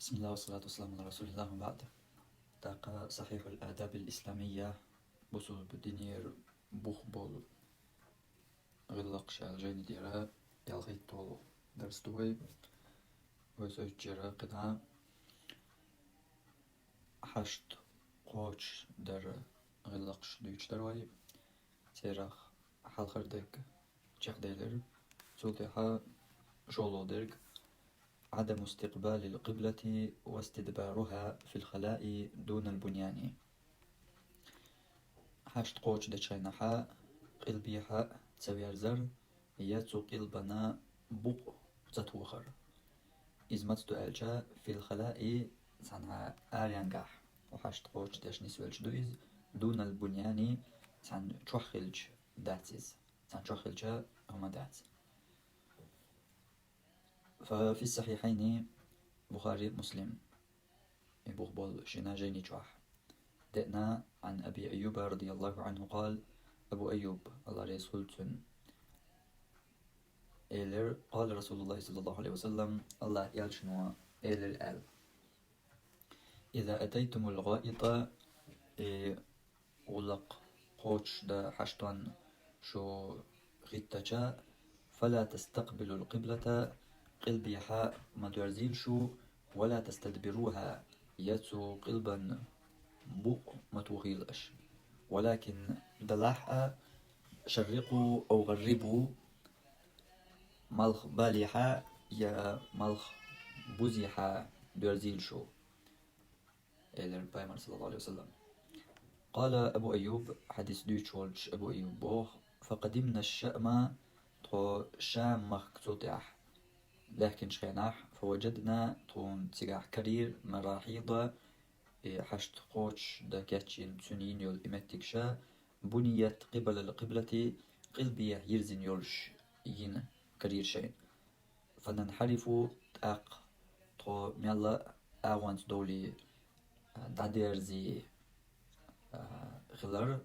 بسم الله والصلاة والسلام على رسول الله وبعد. تاق صحيح الآداب الإسلامية بوصل بدينير بوخ بول غلق شال جين ديرا يالغي طولو درس دوي ويسوي جيرا قدها حشت قوش در غلقش دويش دروي تيراخ حالخر ديك جاق ديلر سولتيها شولو ديرك عدم استقبال القبلة واستدبارها في الخلاء دون البنيان. حشت قوش دشينحا قلبيها تسوير زر ياتو قلبنا بوق تتوخر إزمت تؤلجا في الخلاء تنها آريانجاح وحشت قوش داش نسوالج دويز دون البنيان تن تشوخلج داتيز تن تشوخلجا هما داتز. ففي الصحيحين بخاري مسلم بول شنا جيني جواح دئنا عن أبي أيوب رضي الله عنه قال أبو أيوب الله رسول إيلر قال رسول الله صلى الله عليه وسلم الله يالشنوا إيلر آل إذا أتيتم الغائط غلق قوش دا حشتوان شو غيتجا فلا تستقبلوا القبلة قلبيها ما درزيل شو ولا تستدبروها ياتو قلبا بوق ما توغيلش ولكن دلاحة شرقوا أو غربوا ملخ بالحة يا ملخ بوزيحة درزيل شو إلى بايمر صلى الله عليه وسلم. قال أبو أيوب حديث دويتشولج أبو أيوب بوخ فقدمنا الشأم تو شام مخكتوتيح لكن شيناح فوجدنا طون تيجاح كرير مراحيض حشت قوش دا كاتشين تسنين يول إمتكشا بنيت قبل القبلة قلبية يرزن يولش ين كرير شين فننحرف تاق تو ميلا آوانت دولي دادير زي غلر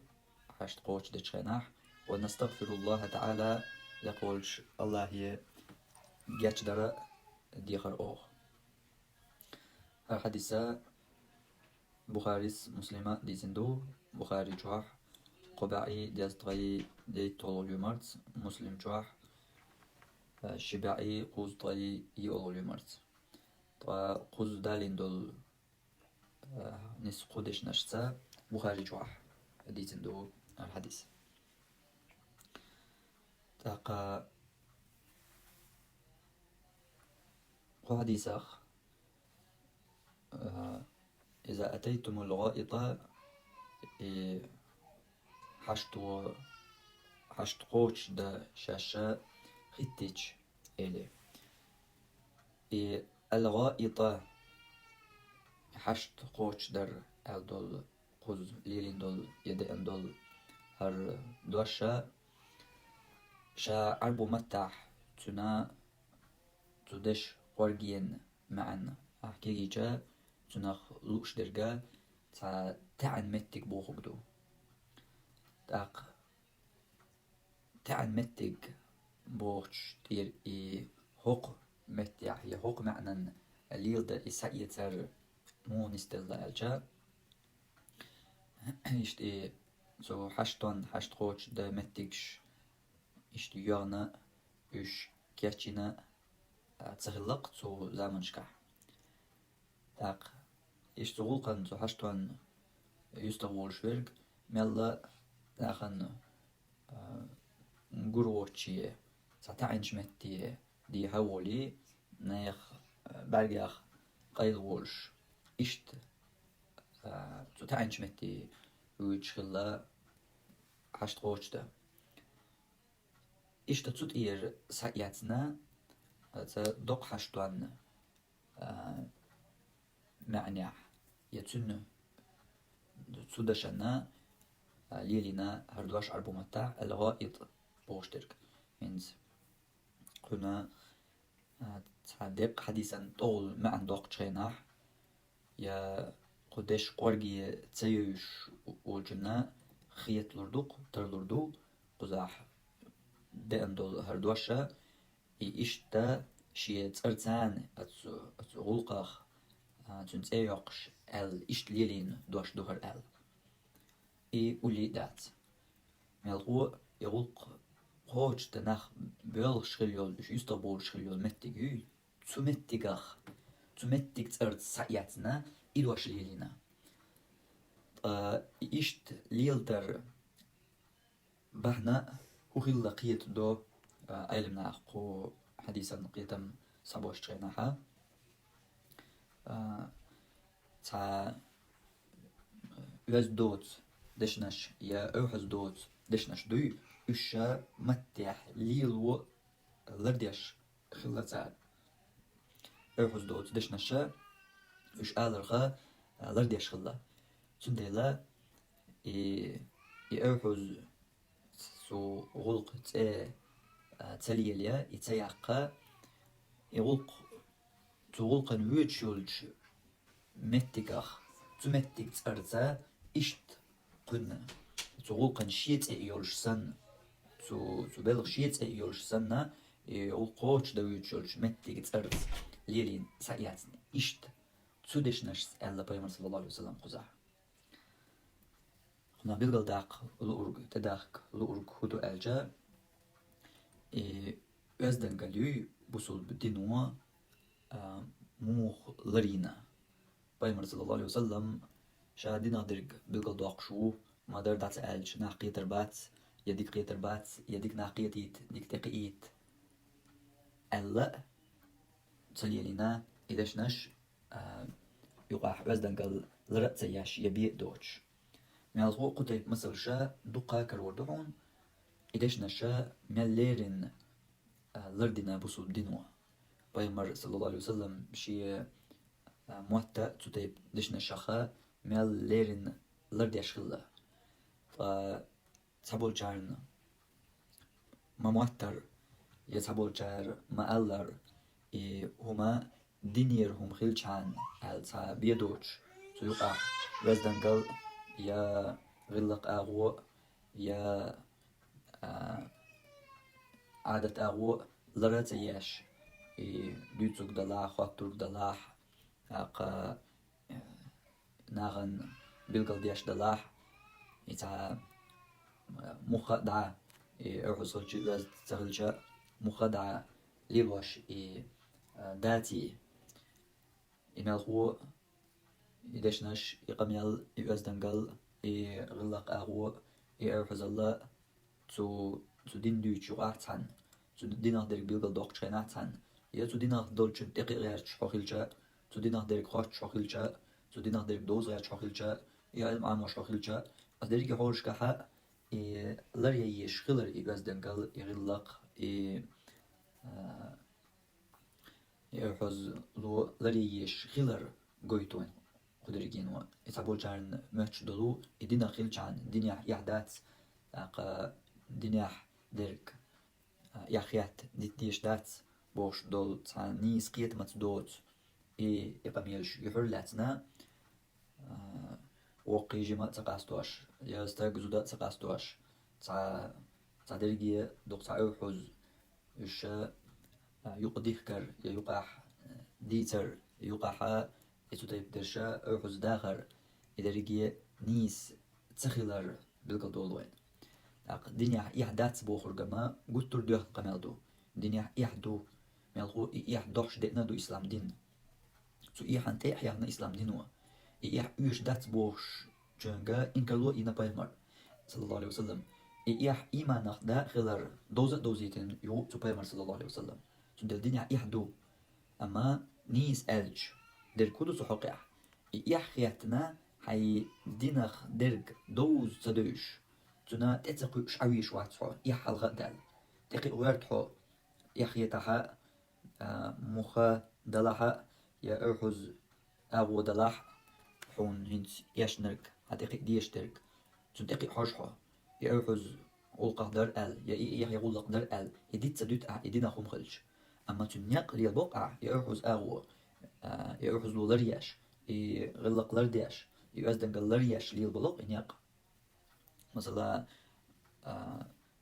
حشت قوش دا شيناح ونستغفر الله تعالى يقولش الله هي جاتش دارا ديخر أوغ. الحديثة بخاريس مسلمة دي زندو بخاري جواح قبعي دي أزدغي دي طولو يومرت مسلم جواح شبعي قوز طي يولو يومرت قوز دالين دول نس قودش نشتا بخاري جواح دي زندو الحديث. تاقا حديثة إذا أتيتم الغائط حشت قوش دا شاشا خيتيج إلي الغائط حشت قوش در دول قوز ليلين دول يدئن دول هر دوشا شا عربو متاح تنا تدش قرقين معنا أحكي جا تنخ لوش درجا تعن متك بوخبدو تاق تعن متك بوخش تير هوق متيح هي هوق معنى الليل دا إسايتر مو نستلا الجا إشتي سو حشتون حشت خوش دا متكش إشتي يغنى إش كياتشينا تسغلق سو زامنشكح تاق يشتغل قن سو حشتون يستغول شويرك ميلا تاقن نقروتشي ستعنش متي دي هولي نيخ برجاخ قيل وولش إشت ستعنش متي ويتشخلا حشت خوش دا إشت تسوت إير ساياتنا دوق حشتوان معنى يتسن تسودشنا ليلنا هردواش عربو متاع الغائط بوشترك منز قلنا تصدق حديثا طول ما عندك شيناح يا قدش قرقي تسيوش وجنا خيط لردوق ترلردو قزاح دين دول هردواشا إشتا شيء ترتان أتغلقخ تنس يقش ال إشت ليلين دوش دوهر ال أولي دات ملغو يغلق هوش تناخ بيل شخيول إش يستبول شخيول متجي تمتجخ تمتج ترد سعياتنا إلوش ليلينا إشت ليل در بهنا وخيل لقيت دو علمنا قو حديثا قيتم صبوش تغيناها تا يوز دوت دشنش يا أوحز دوت دشنش دوي إشا متح ليلو لرديش خلتا أوحز دوت دشنش إش آلرغا لرديش خلا تنديلا أوحز سو غلق تليليا يتياقا يغلق تغلق نويتشولج متكخ تمتك ترتا إشت قلنا تغلق شيت يولش سن تبلغ شيت يولش سنة يغلقوش دويتشولج متك ترت ليلين سعياتني إشت تودشنش ألا بيمر صلى الله عليه وسلم قزح خنا بيلغل داق لورغ تداق لورغ هدو ألجا أزدن قاليو بوصل بدينوا موخ لرينا بيمر صلى الله عليه وسلم شادينا درق بيلغل داق شو ما در دات ألج ناقية تربات يديك قية تربات يديك ناقية تيت ديك تقيت ألا تليلنا إدشنش يقاح أزدن قال لرأت سياش يبيع دوش مالغو قطيب مثل شا دقا كروردعون إدشنا شا ماليرين لردنا بوصو دينوا بايمر صلى الله عليه وسلم بشي موتا تطيب دشنا شخا ماليرين لرديش خلا تابول جارن ما موتر يتابول جار ما ألر هما دينيرهم خلشان التا بيدوش سيقع وزدنقل يا غلق أغو يا عادة أغو لرات ياش دوتوك دلاح وقتوك دلاح أقا ناغن بيلقل دياش دلاح يتا مخدعة أرحصل جيواز تغلجا مخدعة ليوش داتي إمالغو يدشنش يقميل يوزدنقل غلق أغو أرحص الله تو دين دوش يقعتان تو دينه درك بيلقل دوق شيناتان يا تو دينه دولشن دقيقة شخيلجا تو دينه درك خاش شخيلجا تو دينه درك دوز غير شخيلجا يا علم عام شخيلجا أدرك هورش كحا لري يشخلر يوزدنقل يغلق يرحز لو لري يشخلر قويتون قدرجين يتابول جارن ماتش دلو يدينا خيلجان دنيا يحدات دنيا درك يخيات ديش دات بوش دول تاني سقيت مت دوت يقميلش يحرلاتنا وقي جماعة تقاستوش يسترق زودا تقاستوش تا درجي دكتور أوحز إيش يقديخكر يقاح ديتر يقاح يتوتيب درشا أوحز داخر يدرجي نيس تخيلر بالقدولوين دنيا يحدات بوخر جما قلت له قمالدو دنيا يحدو ملغو يحدوش دينا دو إسلام دين سو يحن تيحنا إسلام دينوا يح دات بوش جنگا إنكالو إنا بايمر صلى الله عليه وسلم يح إيمانخ داخلر دوزيتين يو تو بايمر صلى الله عليه وسلم سو دل دنيا يحدو أما نيس ألج در كودو سحقيح يح خياتنا حي دينخ درك دوز تدوش تنا تتقو شعويش واتحو يح الغدال تقي ويرتحو يحيتها مخا دلها يا أرحز أبو دلح حون هنت يشنرك هتقي ديشترك تنتقي حرشها يا أرحز ألقى در ال يا يغلق در ال يديت سدوت يدينا خم خلش أما تنيق لي البقع يا أرحز أبو يا أرحز لورياش يغلق لردياش يوزدن لردياش لي البلق ينيق مثلا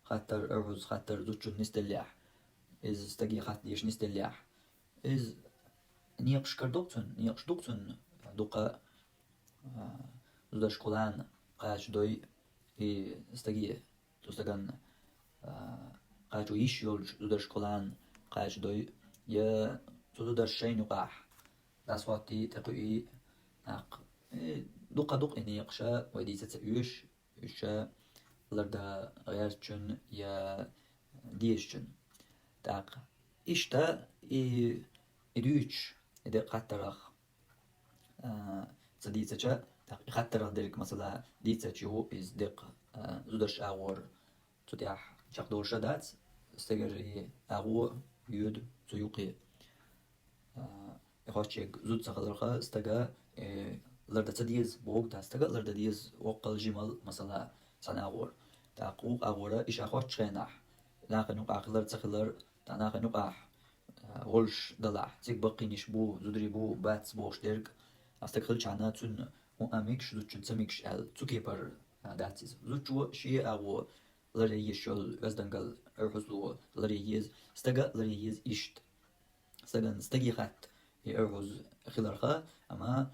خاطر أرحز خاطر زوجو نستليح إز استجي خاطر ديش نستليح إز نيقش كردوكتون نيقش دوكتون دوقا زودش كولان قاش دوي استجي تستجن قاجو يشيول زودش كولان قاش دوي يا زودش شين يقاح داسواتي تقوي ناق دوق نيقشا ودي تتسيوش يشا لردا غيرتشن يا ديشتن تاق إشتا إدوش إذا قترخ تديتشا تاق قترخ ديك مثلا ديتشو إز ديق زودش أغور تتيح شاقدور شدات استجري أغو يود سيوقي يخوشيك زود سخدرخا استجا لردا تديز بوق تا استجا لردا ديز وقل جمل مثلا سناغور تاقوق أغورا إش أخوش خيناح لاقي نقاح لر تخلر تناقي نقاح غلش دلع تيك بقي نشبو زدري بو باتس بوش ديرك استقل چانا تون مؤمنكش زوتشن سميكش ال تسوكي بر داتيز زوتشو شي أغو لري يشول وزدنقل أرحزلو لري يز استقا لري يز إشت استقا استقي خات أرحز خلرخا أما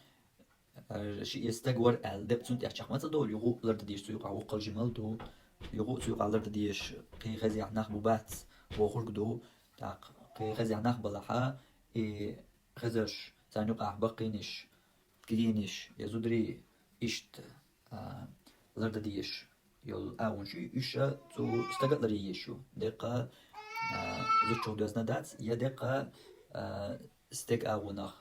شي يستقور ال دبتون تيحشاق ماتا دول يغو لرد ديش سيوق عو قل جمال دو يغو سيوق على لرد ديش قي خزي عناق بوبات وخلق دو تاق قي خزي عناق بلحا خزش تانيوق بقينش كدينش يزودري إشت لرد ديش يول أون شي إشا تو استقل لري يشو دقا زوتشو دوزنا دات يا دقا استق أونخ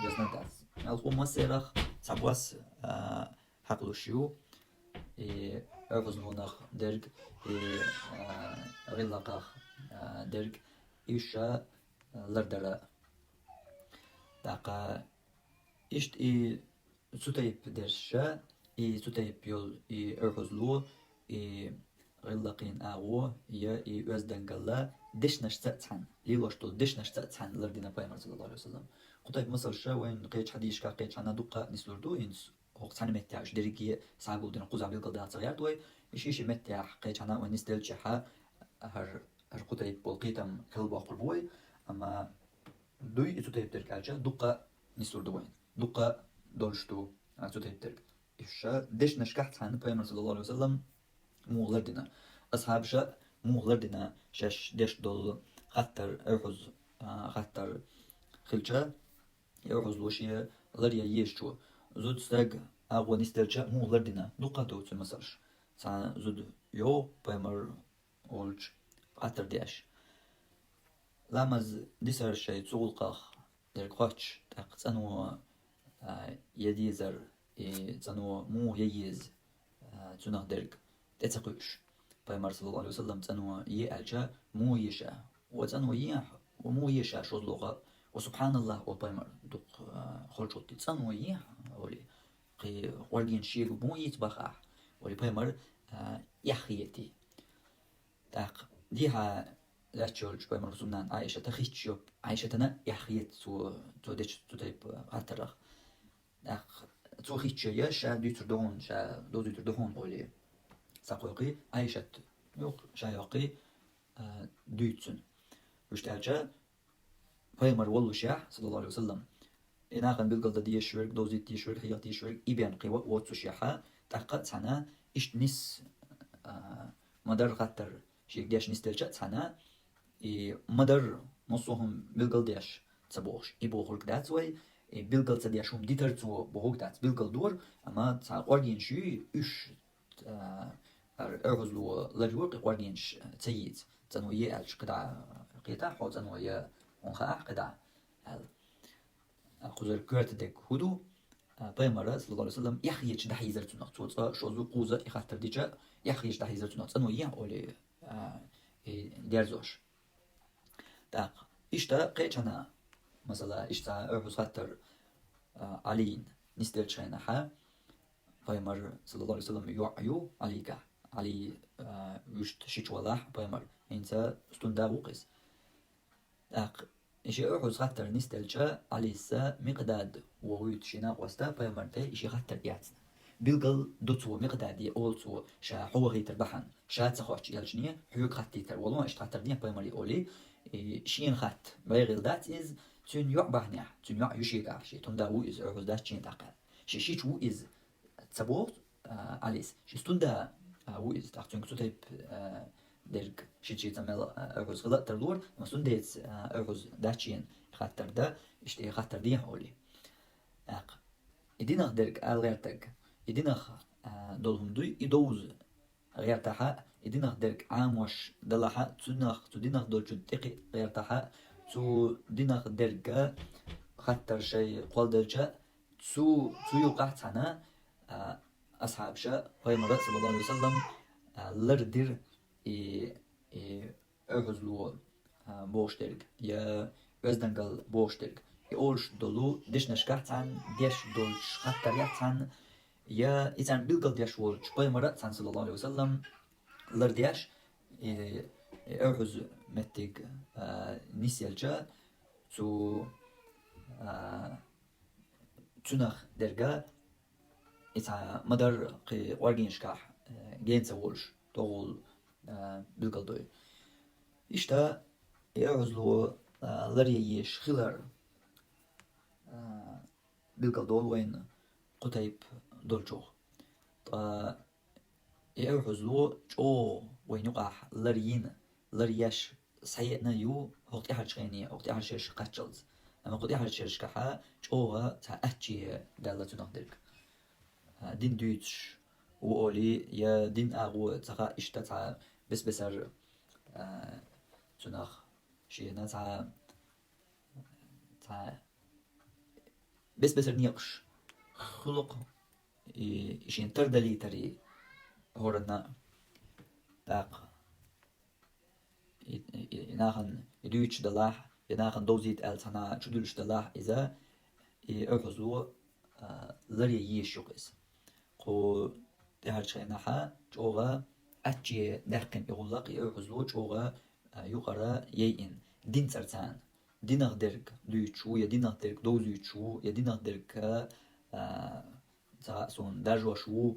دوزنا دات الخو مسيرخ سابواس حقلوشيو أرفزنونخ درج غلقخ درج إيشا لردرا داقا إشت سوتيب درشا سوتيب يول أرفزلو غلقين أغو يا وزدنقلا دشنش تأتحن ليلوشتو دشنش تأتحن لردنا بايمر صلى الله عليه وسلم قطيب مصر شا وين قيتش حديش كا قيتش عنا دوقا نسلردو إنس هوق تحن متاعش ديريكي ساقو دين قوز عبيل قلدات صغير دوي إشيشي متاع قيتش عنا وين نستيل شحا هر قطيب بولقيتم خلبا قربوي أما دوي إتو تيب ترك عجا دوقا نسلردو وين دوقا دولشتو إتو تيب ترك إشا دشنش كحتحن بايمر صلى الله عليه وسلم مو لردنا أصحاب شا مو لردنا شاش ديش دول خطر أرحز خطر خلشا يرحز لوشيا لريا يشو زود ستاق أغوى نسترجع مو لردنا دوقا دوتو مسرش سا زود يو بايمر أولج خطر ديش لامز ديسر شاي تسولقاخ دير خوش تاق تنو يديزر تنو مو ييز تنو ديرك تتقوش بايمر صلى الله عليه وسلم تنو يألجا مو يشا وتنو يح ومو يشا شوز لغة وسبحان الله وبايمر دوق خلشوتي تنو يح ولي قي ورجين شيء مو يتبخح ولي بايمر يحيتي تاق ديها لا تشولج بايمر سنان عايشة تخيشيوب عايشة تنا يحيت تو ديش تو تيب عترخ تاق تو خيشيا شا دوتر دون شا دوتر دون ولي ساقوقي عايشة يوق شايوقي دوتسن وشتاجا بايمر والله شاح صلى الله عليه وسلم إناقن بالقلد دي شورك دوزيت دي شورك هي دي شورك إبيان قوة واتسو شاحا تحقق سنة إش نس مدر خطر شيك ديش نستلجا سنة مدر نصهم بالقلد ديش تسبوش إبوغلق داتوي بالقلد تديشهم ديتر تو بوغلق دات بالقلد دور أما تساقوارجين شي إش أرغزلو لجورق قوارجينش تسيد تنو يألش قدع قيتا حو تنو يه ونخاح قدع قوزر كورت ديك هدو بايمرا صلى الله عليه وسلم يخيج دحي زرتونق توتا شوزو قوزا يخاطر ديجا يخيج دحي زرتونق تنو يه أولي ديرزوش داق إشتا قيتشنا مثلا إشتا أرغز خاطر علين نستير شاينحا بايمر صلى الله عليه وسلم يوعيو عليكا علي وشت شيش ولاح بايمر إنسا استندا وقس داق إشي أرحز خطر نستلجا عليسا مقداد وويت شنا وستا بايمر تي إشي خطر ياتنا بيلقل دوتو مقدادي أولتو شا حوغي تربحن شا تسخوش يالجنية حيوك خطي تر والله إشت خطر ديا بايمر يقولي شين خط بايغل دات إز تون يع بحنيا تون يع يشيكا شي تون دا ويز أرغز دا تشين تاقل شي ويز تسبوت أليس شي ستون دا ويز تاقتون كتو تيب درك شي تمل أرغز غلط ترلور ما ستون ديت أرغز دا تشين خاطر دا اشتي خاطر دي حولي إدينخ درك غيرتك إدينخ دولهم دوي إدوز غيرتها إدينخ درك عاموش دلها تو دينخ دول تقي غيرتها تو دينخ درك خاطر شي قول درجة تو يوقع تانا أصحاب شا غير صلى الله عليه وسلم لردر أغزلو بوش درك يا أزدنقل بوش درك يقولش دولو ديش نشكحتان ديش دولش خاطر يحتان يا إذن بلقل ديش ولش غير صلى الله عليه وسلم لرديش أغز متك نسيلجا تو تنخ درجة إذا مدر قي ورجينشكح جينس وولش تقول بالقلدوي إشتا يعزلو لريش خلر بالقلدول وين قتيب دولجوخ يعزلو جو وين يقع لريش سيئنا يو هوقتي حرشيني هوقتي حرشيش قتشلز أما قد يحرشيش كحا جوها تا أتشي دالة نقدرك دين دوتش وقولي يا دين أغو تغا إشتا تا بسر تنخ شينا تا بسر نيقش خلق إشين تردلي تري هورنا تاق يناخن يدوتش دلاح يناخن دوزيت ألتنا تشدلش دلاح إذا أرغزو لري يشوكس قو تهرشيناها جوغا أتجي دهقن يغلق يأرغزو جوغا يقرا يين دين سرطان دينغ درك دويتشو يا دينغ درك دوزيتشو يا دينغ درك سون داجوشو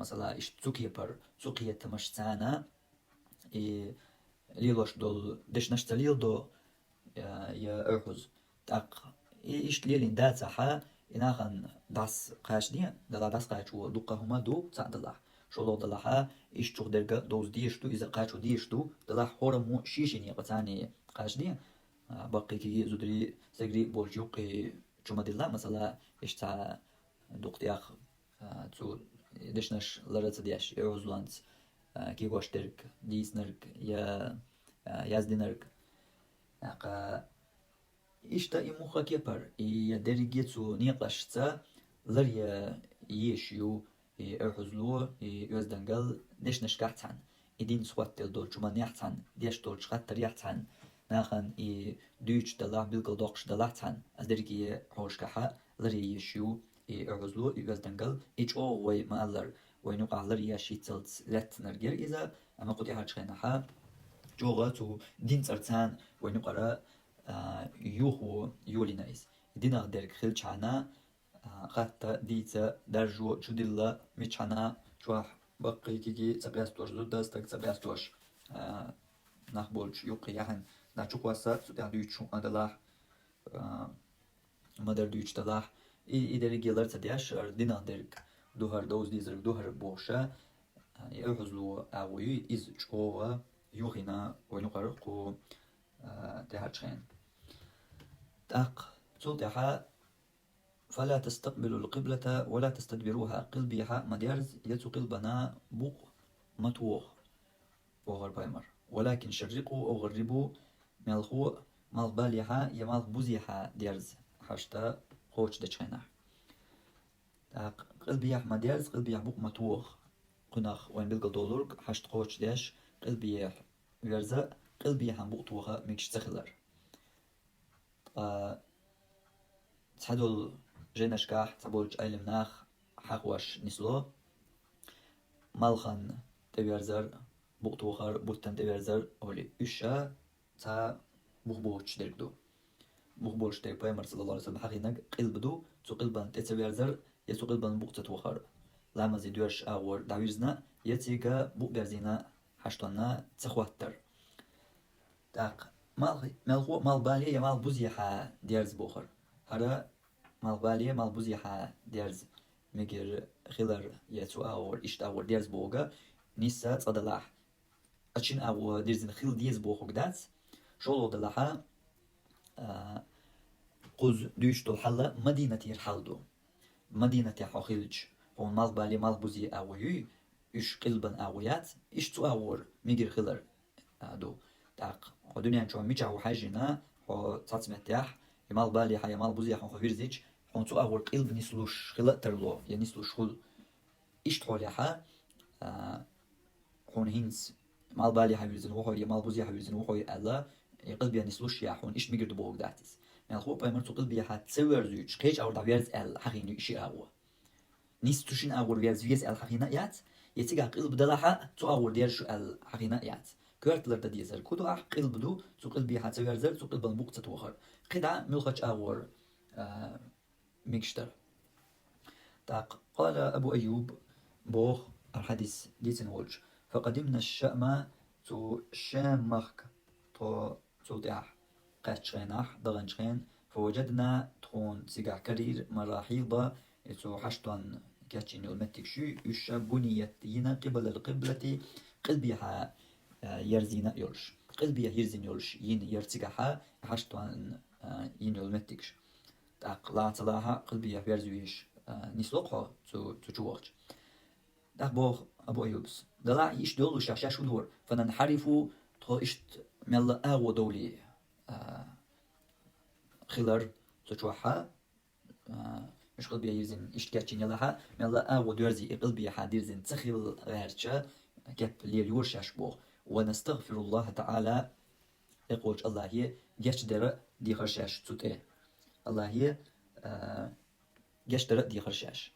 مثلا إش تسوكي بر تسوكي تمشتانا ليلوش دول دش نشتليل دو يا أرغز تاق إيش ليلين داتا حا إناخن داس قاش ديان داس قاش و دوقا هما دو تاع دلاح شولو دلاحا إيش تشوخ درجة دوز ديشتو إذا قاشو ديشتو دلاح هورمو شيشيني قتاني قاش ديان باقي كي زودري سجري بولجوقي جمع دلا مثلا إيش تاع دوقتياخ تو دشنش لرت دياش أرغزلاند كي gosh درك ديسنرك يا يازدينرك إشتا إموخا كيبر يا درجيتو نيقاشتا لريا يشيو أرغزلو يوزدنقل ديش نشكحتان إدين سواتل دول جمان يحتان ديش دول شخطر يحتان ناخن دوش دلاح بلقل دوقش دلاحتان از درجي حوشكحا لريا يشيو أرغزلو يوزدنقل إيش أو وي مالر وينوقع لريا شيتلت لت نرجر إذا أما قد يحرشخينها جوغاتو دين سرطان وينوقع يوهو يولينايز دينا درك خلچانا خاطة ديتا درجو جدلا ميچانا جواح باقي كيكي سبياستوش زودستك سبياستوش نخبولش يوقي يحن ناچوك واسا سودان دويچو ادلاح مدر دويچ دلاح إدري جيلر تدياش دينا درك دوهر دوز ديزر دوهر بوشا يأخذلو أغوي إز جوغا يوغينا وينقرقو تهرشين تاق تلتحا فلا تستقبلوا القبلة ولا تستدبروها قلبيها مديرز يتو قلبنا بوق متوخ وغر بايمر ولكن شرقوا أو غربوا ملخو مالباليها يمال بوزيها ديرز حشتا خوش دچينا تاق قلبيح مديرز قلبيح بوق متوخ قناخ وين بلقل دولورك حشت خوش ديش قلبيح ورزا قلبيح بوق توخا ميكش تخلر تحدول جينشكاح تبولج أيلمناخ حقوش نسلو مالخن تبيرزر بوقتوخر بوتن تبيرزر أولي إشا تا بوخبوش دركدو بوخبوش درك بايمر صلى الله عليه وسلم حقينك قلبدو تو قلبان تتبيرزر يتو قلبان بوقتتوخر لما زيدوش أغور دعويزنا يتيغا بوق برزينا حشتونا تخواتر تاق مال بالية مال بوزيحة ديرز بوخر هذا مال بالية مال بوزيحة ديرز ميجر خلر يتسو أور إشت أور ديرز بوغا نيسا تصدلاح أتشين أو ديرزن خل ديز بوخوك داتس شولو دلاحا قوز دوش الحلة مدينة يرحلدو مدينة حوخيلج هون مال بالي مال بوزي أوي إش قلبن أويات إش تو أور ميجر خلر دو تاق ودنيا شو ميجا حاجنا هو تاتمتيح مال بالي حيا مال بوزي حون خفيرزيج هون تو أور قلب نسلوش خلق ترلو يعني نسلوش خل إش تقول حا هون هينس مال بالي حبيزن وحوي مال بوزي حبيزن وحوي ألا قلبي نسلوش يا هون إش ميجر دبوغ داتس يعني هو باي مرتو قلبي حات تسوير زوج قيج أو دعويرز الحقيني إشي أو نيستوشين أور فيز الحقينيات يتيجا قلب دلاحة تو أور ديرش الحقينيات كورت لرد ديزر كودو قلب دو تو قلبي حات تسوير زر تو قلب البوق تتوخر قدع ملخج أور ميكشتر تاق قال أبو أيوب بوخ الحديث ديتن وولج فقدمنا الشأم تو شام مخك تو داح قاتشغيناح ضغنشغين فوجدنا تخون سيقع كرير مراحيض تو حشتوان كاتشين المتك شو يش بنيت ينا قبل القبلة قلبيها يرزينا يولش قلبيها يرزين يولش ين يرتقعها حشتوان ين المتكش لا تلاها قلبيها يرزويش نسلقها تو جوغش بوخ أبو أيوبس دلع إيش دولو شاشاش ودور فننحرفو تو إشت ملا أغو دولي خلر تجوحها مش قلبي يرزين إشت كاتشين يلاها ملا أغو دورزي قلبي حاديرزين تخيل غيرتشا كاب ليل يورشاش بوخ ونستغفر الله تعالى يقول الله هي جاش در دي خرشاش تسوت الله هي جاش در دي خرشاش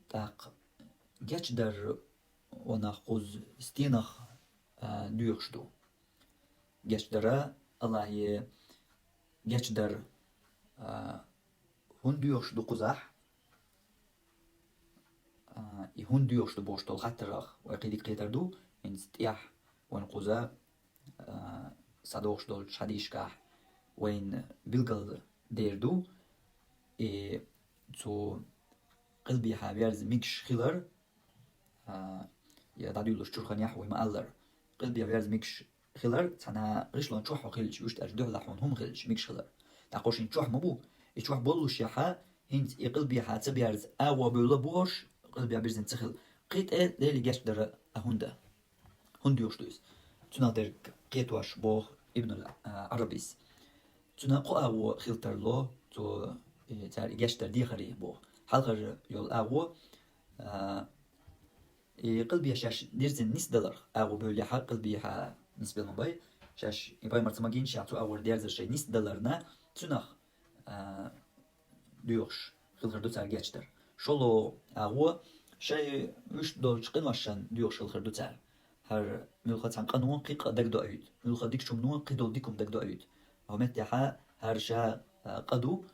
تاق جاش در وناخذ ستينخ دوخشدو جاش در الله هي جاش در هون دوخشدو قزح هون دوخشدو بوشتو خطرخ وقيدك قيتردو إن ستيح وين قزا صدوخشدو شديشكح وين بلغل ديردو تو قلبي حابيرز ميكش خلر يا داديولوش تشرخن يحوي مألر قلبي حابيرز ميكش خلر تانا رشلون تشوح وخلش يوشت أجدوه لحون هم خلش ميكش خلر تاقوشين تشوح مبو يتشوح بولوش يحا هنت قلبي حاتبيرز أوا بولا بوش قلبي حابيرز انتخل قيت ليلي جاش در أهوندا هنديوش دويس تنا در قيتواش بوخ ابن العربيس تنا قو خلتر لو تو تار جاش در ديخري بوخ حلقر يول أغو قلبي شاش ديرزن نس دلار أغو بولي حق قلبي ح نسبة المباي شاش يباي مرتمجين شاعتو أور ديرزر شيء نس دلارنا تنخ ديوش خلقر دو تار جاش در شلو أغو شيء وش دولش قنوشان ديوش خلقر دو تار هر ملخت عن قانون قيق دك دو أيد ملخت ديك شو منون قيدو ديكم دك دو أيد ومت يحا هر شا قدو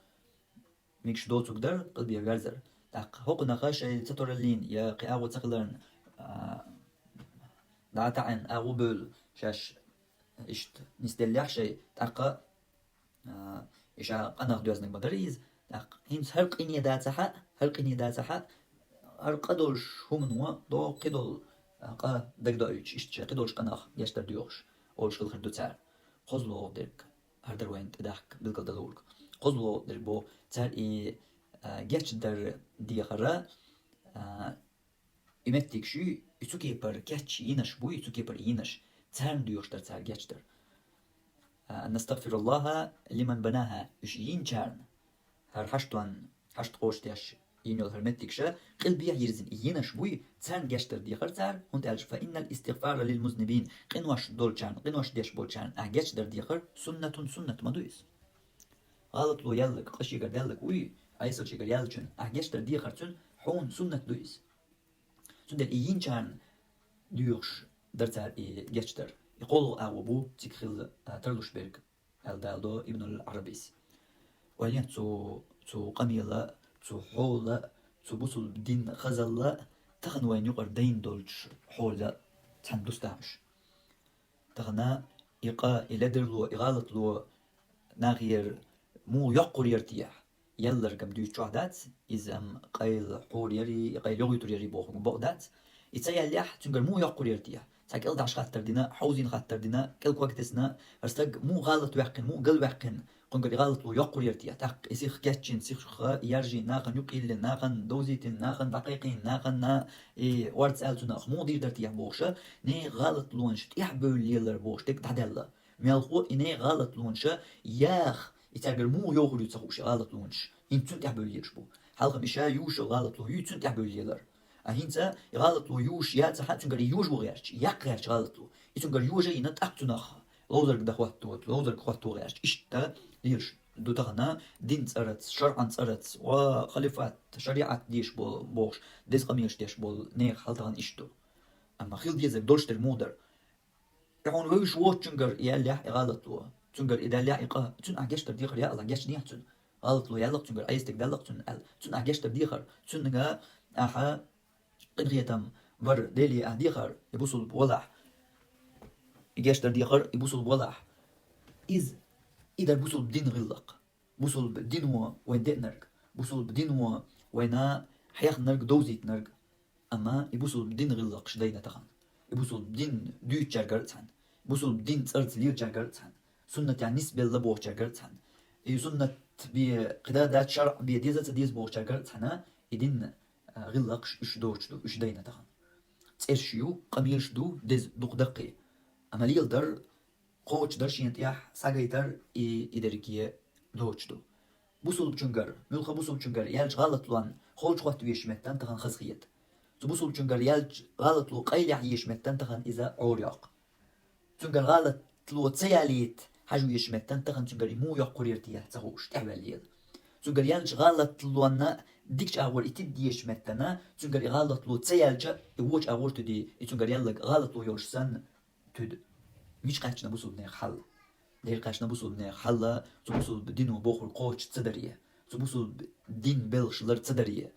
ميكش دو تقدر قلبي غرزر هوق نقاش تطور اللين يا قاو تقلرن دعتا عن أغو بول شاش إشت نستلح شيء تاقا إشا قناغ دوزنك بدريز تاق هنس هرق إني داتها هرق إني داتها هرقدولش هم نوا دو قدول قا دك دو إيش إشت قدولش قناغ يشتر ديوش أولش خلخر دو تار قزلو درك هردر وين تدحك بالقل دلورك قزلو در بو تار جاش در ديخرا إمتك شو يتوكي بر كاتش ينش بو يتوكي بر ينش تار ديوش در تار جاش در نستغفر الله لمن بناها إش ينشارن هر حشت قوشتاش ينول هرمتك شا قلبي يرزن ينش بوي تار جاش در ديخر تار هنت ألش فإن الاستغفار للمذنبين قنواش دولشان قنواش ديش بولشان جاش در ديخر سنة مدويس غلط لو يلك قشي قد يلك وي عيسل شي قد يلچن جاش در ديخر تون حون سنة دويس تون در ينشان ديوش در تار جاش در يقولوا أوبو تكخل ترلوش بيرك الدالدو ابن العربيس ولين تو قميلة تو حولة تو بوصل بدين خزلة تخن وين يقر دين دولش حولة تندستاش تخنا إقا إلدرلو إغالطلو ناغير مو يقر يرتيح يلر قم ديش شوهدات إزم قيل حور يري قيل يغيتر يري بوغدات إتسايا ليح تنقر مو يقر يرتيح تاك إلدعش خاطر دينا حوزين خاطر دينا كل وقتسنا هرستق مو غلط وحقن مو قل وحقن قنقر غلط لو يقر يرتيح تاك إسيخ كاتشين سيخ يرجي ناقن يقيل ناقن دوزيتين ناقن دقيقين ناقن نا وارد سألتو ناق مو دير درتيح بوغشا ني غلط لونش تيح بول يلر بوغش تك تعدل ميالخو إني غلط لونشا ياخ يتاجر مو يوغل يتسخوش غلط لونش إنتون تحبول يرشبو حلقة مشا يوش غلط لو يتون تحبول يلر أهينتا غلط لو يوش يات حتى تنقر يوش بغيرش يقرش غلط لو يتنقر يوش ينت أكتنخ لوزر دخواتو لوزر خواتو غيرش إشتا ليرش دو تغنا دين تسرت شرعا تسرت وخليفات شريعة ديش بول بوش ديس قميش ديش بول نيخ حلتغن إشتو أما خيل ديزك دولش المودر يعون ويش ووت تنقر يالح غلط لو تنقر إذا لاحقة تن أعجش تبديخر يا الله جش نيحتن غلط لو يالق تنقر أيستك دلق تن أعجش تبديخر تنقر أحا قدريتم بر ديلي أهديخر يبوصل بولح يجش تبديخر يبوصل بولح إذا بوصل بدين غلق بوصل بدين وين دي نرق بوصل بدين وينا حياخ نرق دوزيت نرق أما يبوصل بدين غلق شدينا تخن يبوصل بدين دوت جرقرتان بوصل بدين تسرت لير جرقرتان سنة يعني نسبة لبوغ جرقرتان سنة بقدادات شرع بيديزة ديز بوغ جرقرتان يدين غلق إش دينا تخن تسيرشيو قميرش دو ديز دوق دقي أما ليل در قوش در شينتياح ساقيتر إدريكيه دوش دو بوصل بچنگر ملخا بوصل بچنگر يالج غلط لوان خوش خوات ويشمتان تخن خزخيت بوصل بچنگر يالج غلط لو قيلح يشمتان تخن إذا عورياق چنگر غلط لو تسياليت حاجو يشمتان تخن چنگر مو يقر يرتيح تخوش تعبال ليل چنگر يالج غلط لوان ديكش أول إتد يشمتنا چنگر غلط لو تسيالج يوش أول تدي چنگر يالج غلط لو يوشسن تد مش قاچنا بوصل بنيخ حل دير قاچنا بوصل بنيخ حل بوصل بدينو بوخر قوش تصدريه بوصل دين بلش لر تصدريه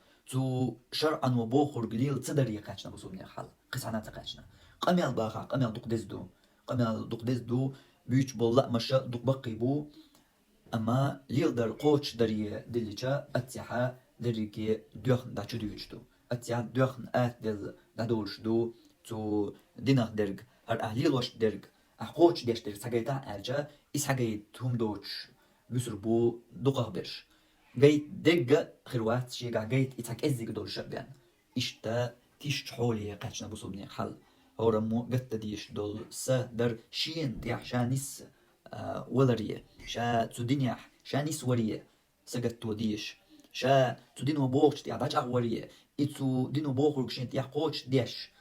شرعا وبوخر قليل تصدريه قاچنا بوصل بنيخ حل قسعنات قاچنا قميال باخا قميال دوق دزدو بيوش بولا مشا دوق بقي بو أما ليل در قوش دريه دلجا أتسيحا دريكي دوخن داچو ديوچدو أتسيحا دوخن دل دادولشدو تو ديناخ درگ هر أهليل وش درگ أحقوش ديش درگ ساقيتا ألجا إس حاجيت هم دوش بسر بو دوقه برش جيت درگ خروات شيقا جيت إتاك إزيق دول شبيان إشتا تيش حولي قاچنا بصوبني حل هورمو قد ديش دول سا در شين ديح شانيس ولريه شا تدنيح شانيس وريه سقطو ديش شا تدينو بوغش ديح باج أغوريه إتو دينو بوغش شين ديح قوش ديش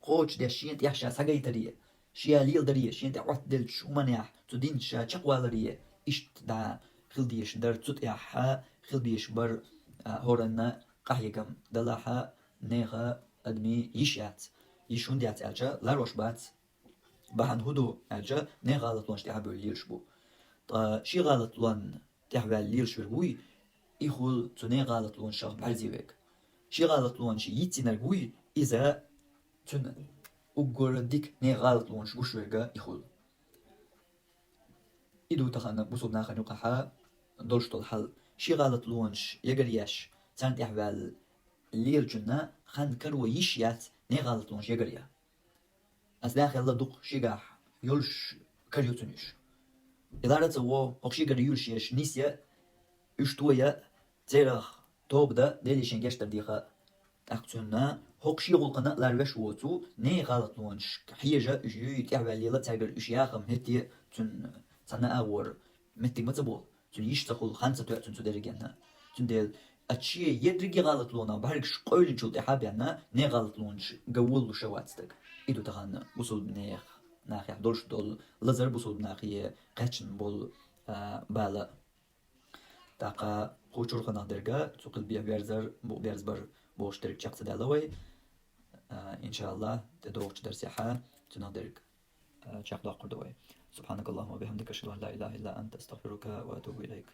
قوش ديش شين ديح شا ساقيتريه شيا ليل دريه شين ديح وقت دلش ومنيح تدين شا چقوالريه إشت دا خل ديش در تut إحا خل ديش بر هورنا قحيقم دلاحا نيغا أدمي يشيات يشون ديات ألجا لاروش بات بحن هدو ألجا ني غالط لونش تحبو الليرش بو شي غالط لون تحبو الليرش بوي إخول تني غالط لون شاق بعرزيوك شي غالط لون شي يتي نربوي إذا تن أقول ديك ني غالط لون شوشوغا إخول إدو تخانا بوصوب ناخن يقحا دولش الحل شي غالط لونش يقرياش تانت إحبال لير جنا خان كرو يشيات ني غالط لونش يقريا أس داخل الله دوق شيقاح يولش كريوتنش إدارة هو هقشي قري يولش يش نيسيا اشتويا تيرخ توبدا ديلي شنجشتر ديخا أقتنا هقشي غلقنا لاربش ووتو ني غالط لونش حيجا يجي إحبال ليلا تاقر إشياخم هتي تن تنا أور متى ما تبول تون يشتغل خمسة تون تدرجنا تون دل أشياء يدرج غلط لونا بحركش قول جود حابينا نه غلط لونش جوول شواتستك إدو تغنى وصل بنيخ ناخي دولش دول لزر وصل بناخي قاتشن بول بالا تاقا خوشور خنا درجة تقل بيا بيرزر بو بيرزبر بوش درج شخص دلوي إن شاء الله تدوش درسيحة تنادرج شخص دقر دوي سبحانك اللهم وبحمدك أشهد أن لا إله إلا أنت أستغفرك وأتوب إليك